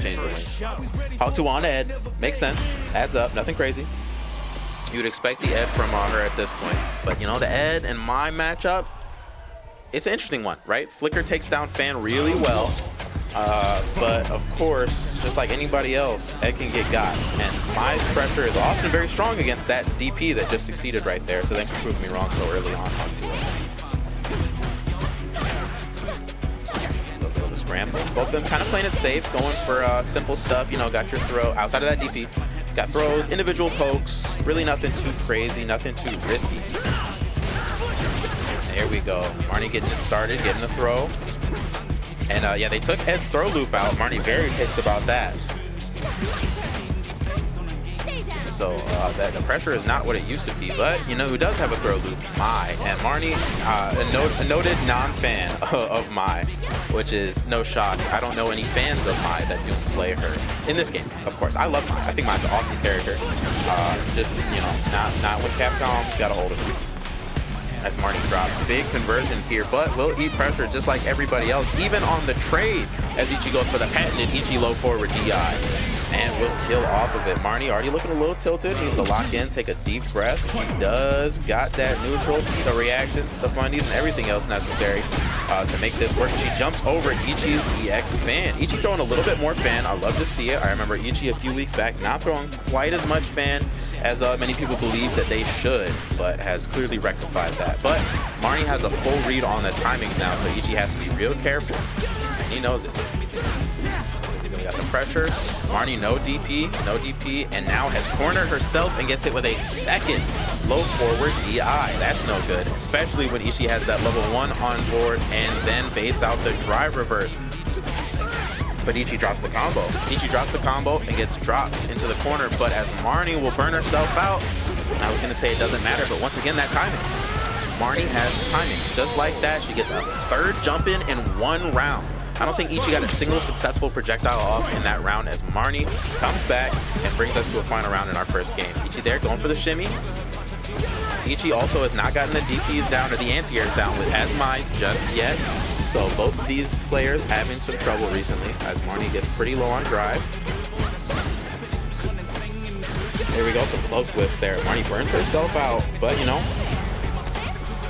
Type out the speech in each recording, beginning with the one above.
change the lane. How to on Ed. Makes sense. Adds up. Nothing crazy. You would expect the Ed from her at this point. But, you know, the Ed and my matchup, it's an interesting one, right? Flicker takes down Fan really well. But, of course, just like anybody else, Ed can get got. And Mai's pressure is often very strong against that DP that just succeeded right there. So thanks for proving me wrong so early on onto it. Scramble. Both of them kind of playing it safe, going for simple stuff. You know, got your throw outside of that DP. Got throws, individual pokes, really nothing too crazy, nothing too risky. There we go. Marnie getting it started, getting the throw. And yeah, they took Ed's throw loop out. Marnie very pissed about that. So the pressure is not what it used to be, but you know who does have a throw loop? Mai. And Marnie, a noted non-fan of Mai, which is no shock. I don't know any fans of Mai that do play her in this game. Of course, I love Mai. I think Mai's an awesome character. Just, you know, not when Capcom got a hold of it. As Marnie drops, big conversion here, but will eat pressure just like everybody else, even on the trade. As Ichi goes for the patented Ichi low forward DI. And will kill off of it. Marnie already looking a little tilted. Needs to lock in, take a deep breath. She does got that neutral, the reactions, the fundies, and everything else necessary to make this work. She jumps over Ichi's EX fan. Ichi throwing a little bit more fan. I love to see it. I remember Ichi a few weeks back not throwing quite as much fan as many people believe that they should, but has clearly rectified that. But Marnie has a full read on the timings now, so Ichi has to be real careful. And he knows it. We got the pressure. Marnie no DP, and now has cornered herself and gets hit with a second low forward DI. That's no good, especially when Ichi has that level 1 on board and then baits out the drive reverse. But Ichi drops the combo. Ichi drops the combo and gets dropped into the corner, but as Marnie will burn herself out, I was gonna say it doesn't matter, but once again, that timing. Marnie has the timing. Just like that, she gets a third jump in one round. I don't think Ichi got a single successful projectile off in that round as Marnie comes back and brings us to a final round in our first game. Ichi there going for the shimmy. Ichi also has not gotten the DPs down or the anti-airs down with as Mai just yet. So both of these players having some trouble recently as Marnie gets pretty low on drive. There we go, some close whiffs there. Marnie burns herself out, but you know,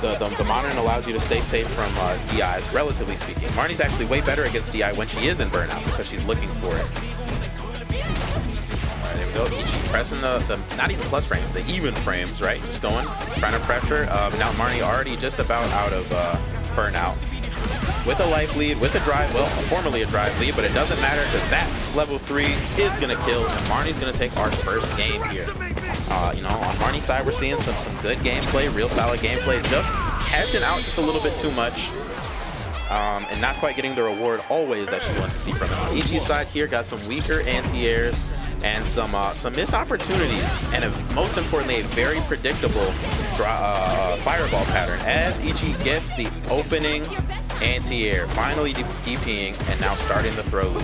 the monitoring allows you to stay safe from DIs, relatively speaking. Marnie's actually way better against DI when she is in burnout because she's looking for it. All right, there we go. Ichi pressing the not even plus frames, the even frames, right? Just going, trying to pressure. Now Marnie already just about out of burnout. With a life lead, with a drive, well, formerly a drive lead, but it doesn't matter because that level 3 is gonna kill, and Marnie's gonna take our first game here. You know, on Marnie's side, we're seeing some good gameplay, real solid gameplay, just cashing out just a little bit too much, and not quite getting the reward always that she wants to see from it. On Ichi's side here, got some weaker anti-airs and some missed opportunities, and most importantly, a very predictable fireball pattern as Ichi gets the opening anti-air, finally DPing, and now starting the throw loop.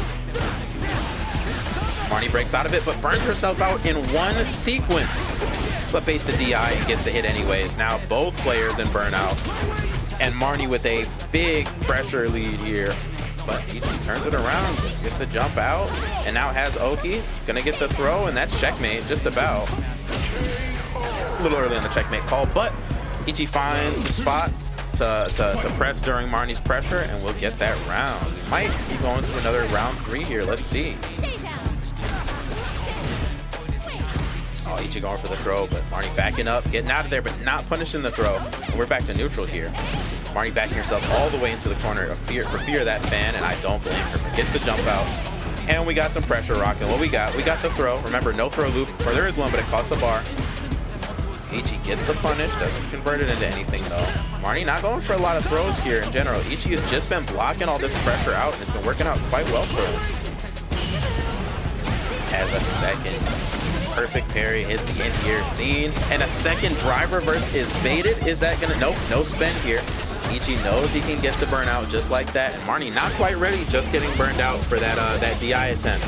Marnie breaks out of it, but burns herself out in one sequence, but baits the DI and gets the hit anyways. Now both players in burnout, and Marnie with a big pressure lead here. But Ichi turns it around, gets the jump out, and now has Oki. Gonna get the throw, and that's checkmate, just about. A little early on the checkmate call, but Ichi finds the spot to press during Marnie's pressure, and we'll get that round. We might be going to another round 3 here, let's see. Oh, Ichi going for the throw, but Marnie backing up, getting out of there, but not punishing the throw. And we're back to neutral here. Marnie backing herself all the way into the corner for fear of that fan, and I don't blame her. Gets the jump out, and we got some pressure rocking. What we got the throw. Remember, no throw loop, or there is one, but it costs a bar. Ichi gets the punish, doesn't convert it into anything though. Marnie not going for a lot of throws here in general. Ichi has just been blocking all this pressure out, and it's been working out quite well for him. Has a second perfect parry, hits the anti-air scene, and a second drive reverse is baited. Is that gonna, nope, no spend here. Ichi knows he can get the burnout just like that, and Marnie not quite ready, just getting burned out for that DI attempt.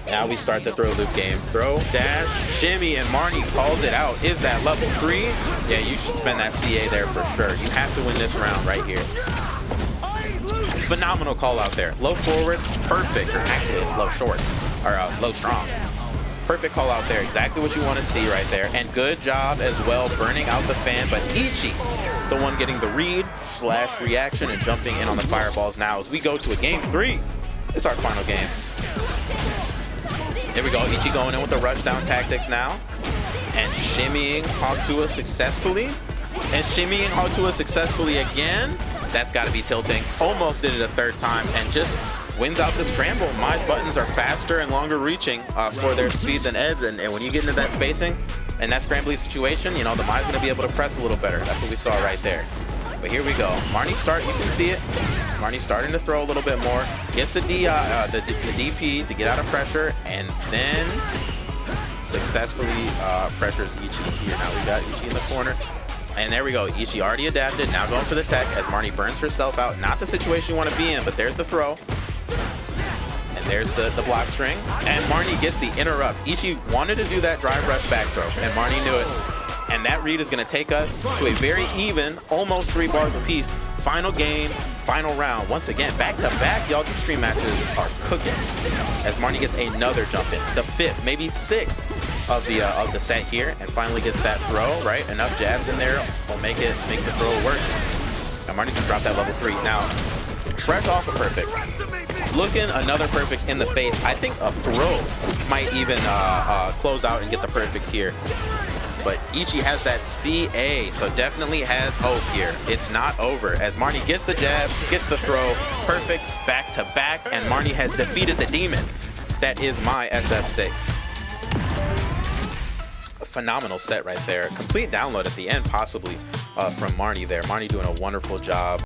Now we start the throw loop game. Throw, dash, shimmy, and Marnie calls it out. Is that level 3? Yeah, you should spend that CA there for sure. You have to win this round right here. Phenomenal call out there. Low forward, perfect. Or actually, it's low short, or low strong. Perfect call out there. Exactly what you want to see right there. And good job as well burning out the fan. But Ichi, the one getting the read / reaction and jumping in on the fireballs now as we go to a game 3. It's our final game. There we go. Ichi going in with the rush down tactics now. And shimmying Hawktua successfully. And shimmying Hawktua successfully again. That's got to be tilting. Almost did it a third time and just wins out the scramble. Mai's buttons are faster and longer reaching for their speed than Ed's. And when you get into that spacing and that scrambly situation, you know, the Mai's going to be able to press a little better. That's what we saw right there. But here we go. Marnie start, you can see it. Marnie starting to throw a little bit more. Gets the DP to get out of pressure. And then successfully pressures Ichi here. Now we got Ichi in the corner. And there we go. Ichi already adapted. Now going for the tech as Marnie burns herself out. Not the situation you want to be in, but there's the throw. And there's the block string. And Marnie gets the interrupt. Ichi wanted to do that drive rush back throw, and Marnie knew it. And that read is going to take us to a very even, almost 3 bars apiece. Final game, final round. Once again, back-to-back, y'all, these stream matches are cooking. As Marnie gets another jump in. The 5th, maybe 6th of the set here, and finally gets that throw, right? Enough jabs in there will make the throw work. Now Marnie can drop that level 3. Now, fresh off a perfect. Looking another perfect in the face. I think a throw might even close out and get the perfect here. But Ichi has that CA, so definitely has hope here. It's not over as Marnie gets the jab, gets the throw, perfects back to back, and Marnie has defeated the demon. That is my SF6. A phenomenal set right there. Complete download at the end, possibly from Marnie there. Marnie doing a wonderful job.